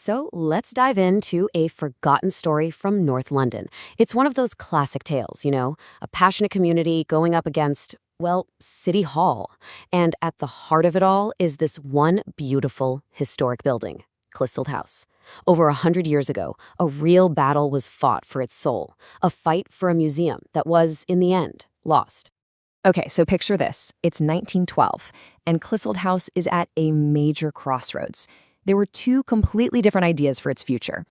So let's dive into a forgotten story from North London. It's one of those classic tales, a passionate community going up against, well, City Hall. And at the heart of it all is this one beautiful historic building, Clissold House. Over 100 years ago, a real battle was fought for its soul, a fight for a museum that was, in the end, lost. Okay, so picture this. It's 1912, and Clissold House is at a major crossroads. There were two completely different ideas for its future.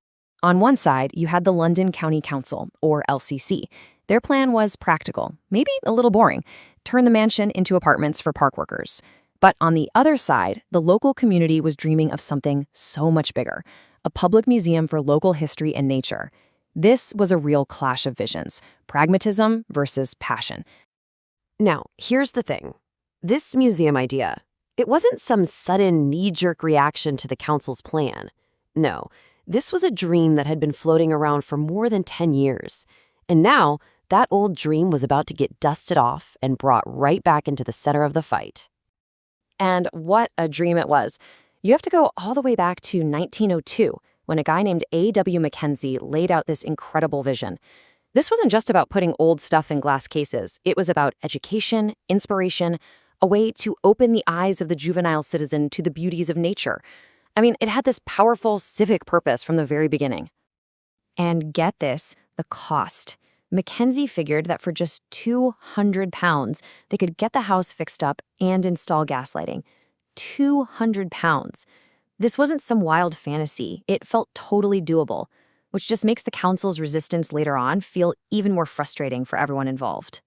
On one side, you had the London County Council, or LCC. Their plan was practical, maybe a little boring, turn the mansion into apartments for park workers. But on the other side, the local community was dreaming of something so much bigger, a public museum for local history and nature. This was a real clash of visions, pragmatism versus passion. Now, here's the thing. This museum idea, it wasn't some sudden knee-jerk reaction to the council's plan. No, this was a dream that had been floating around for more than 10 years. And now, that old dream was about to get dusted off and brought right back into the center of the fight. And what a dream it was. You have to go all the way back to 1902, when a guy named A.W. Mackenzie laid out this incredible vision. This wasn't just about putting old stuff in glass cases. It was about education, inspiration, a way to open the eyes of the juvenile citizen to the beauties of nature. I mean, it had this powerful civic purpose from the very beginning. And get this, the cost. Mackenzie figured that for just £200, they could get the house fixed up and install gas lighting. £200. This wasn't some wild fantasy. It felt totally doable, which just makes the council's resistance later on feel even more frustrating for everyone involved.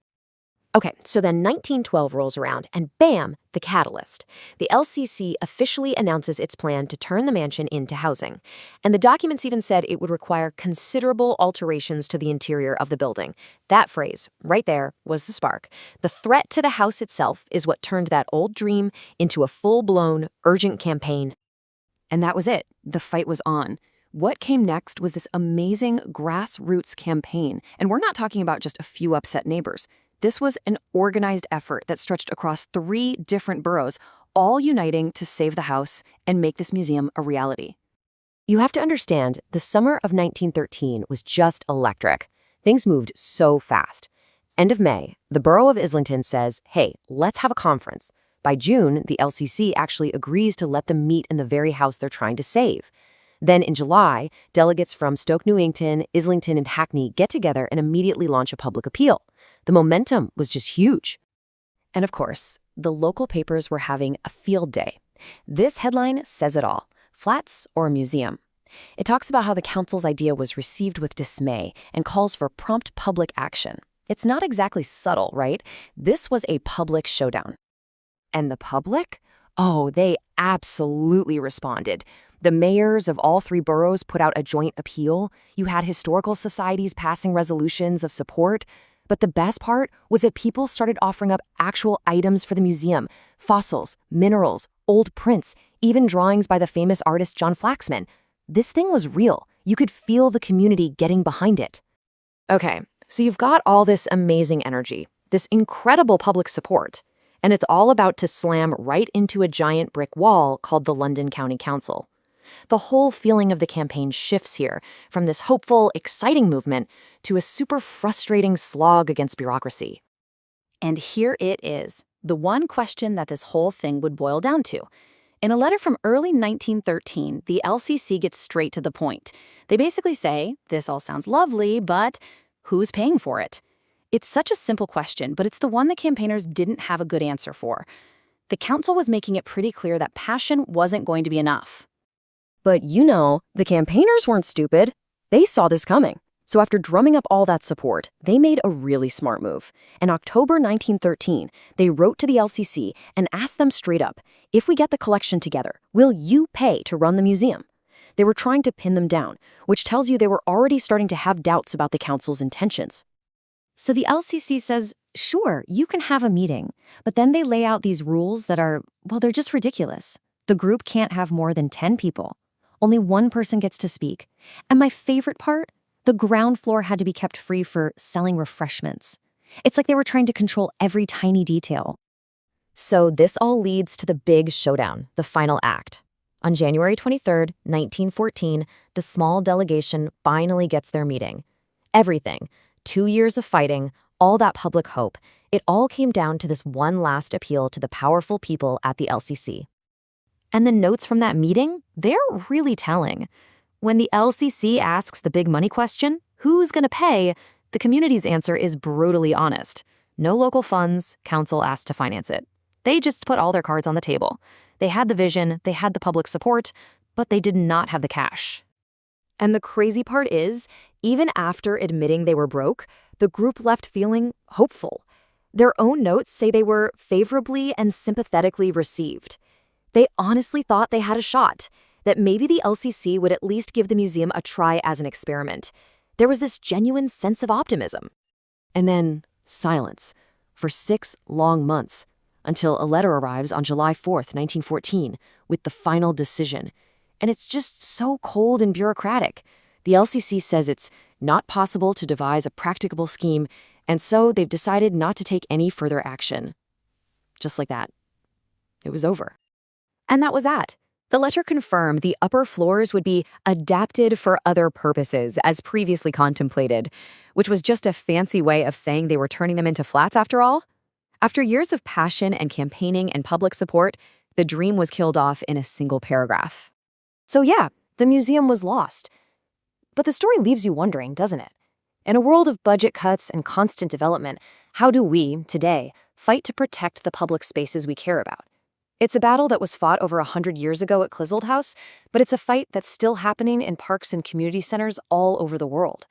Okay, so then 1912 rolls around, and bam, the catalyst. The LCC officially announces its plan to turn the mansion into housing. And the documents even said it would require considerable alterations to the interior of the building. That phrase, right there, was the spark. The threat to the house itself is what turned that old dream into a full-blown, urgent campaign. And that was it. The fight was on. What came next was this amazing grassroots campaign, and we're not talking about just a few upset neighbors. This was an organized effort that stretched across 3 different boroughs, all uniting to save the house and make this museum a reality. You have to understand, the summer of 1913 was just electric. Things moved so fast. End of May, the borough of Islington says, hey, let's have a conference. By June, the LCC actually agrees to let them meet in the very house they're trying to save. Then in July, delegates from Stoke Newington, Islington, and Hackney get together and immediately launch a public appeal. The momentum was just huge. And of course, the local papers were having a field day. This headline says it all: flats or a museum. It talks about how the council's idea was received with dismay and calls for prompt public action. It's not exactly subtle, right? This was a public showdown. And the public? Oh, they absolutely responded. The mayors of all 3 boroughs put out a joint appeal. You had historical societies passing resolutions of support. But the best part was that people started offering up actual items for the museum: fossils, minerals, old prints, even drawings by the famous artist John Flaxman. This thing was real. You could feel the community getting behind it. Okay, so you've got all this amazing energy, this incredible public support, and it's all about to slam right into a giant brick wall called the London County Council. The whole feeling of the campaign shifts here from this hopeful, exciting movement to a super frustrating slog against bureaucracy. And here it is, the one question that this whole thing would boil down to. In a letter from early 1913, the LCC gets straight to the point. They basically say, this all sounds lovely, but who's paying for it? It's such a simple question, but it's the one the campaigners didn't have a good answer for. The council was making it pretty clear that passion wasn't going to be enough. But the campaigners weren't stupid. They saw this coming. So after drumming up all that support, they made a really smart move. In October 1913, they wrote to the LCC and asked them straight up, if we get the collection together, will you pay to run the museum? They were trying to pin them down, which tells you they were already starting to have doubts about the council's intentions. So the LCC says, sure, you can have a meeting, but then they lay out these rules that are, well, they're just ridiculous. The group can't have more than 10 people. Only 1 person gets to speak. And my favorite part, the ground floor had to be kept free for selling refreshments. It's like they were trying to control every tiny detail. So this all leads to the big showdown, the final act. On January 23, 1914, the small delegation finally gets their meeting. Everything, 2 years of fighting, all that public hope, it all came down to this one last appeal to the powerful people at the LCC. And the notes from that meeting, they're really telling. When the LCC asks the big money question, who's going to pay, the community's answer is brutally honest. No local funds, council asked to finance it. They just put all their cards on the table. They had the vision, they had the public support, but they did not have the cash. And the crazy part is, even after admitting they were broke, the group left feeling hopeful. Their own notes say they were favorably and sympathetically received. They honestly thought they had a shot, that maybe the LCC would at least give the museum a try as an experiment. There was this genuine sense of optimism. And then silence for 6 long months, until a letter arrives on July 4th, 1914, with the final decision. And it's just so cold and bureaucratic. The LCC says it's not possible to devise a practicable scheme, and so they've decided not to take any further action. Just like that. It was over. And that was that. The letter confirmed the upper floors would be adapted for other purposes, as previously contemplated, which was just a fancy way of saying they were turning them into flats after all. After years of passion and campaigning and public support, the dream was killed off in a single paragraph. So yeah, the museum was lost. But the story leaves you wondering, doesn't it? In a world of budget cuts and constant development, how do we, today, fight to protect the public spaces we care about? It's a battle that was fought over 100 years ago at Clissold House, but it's a fight that's still happening in parks and community centers all over the world.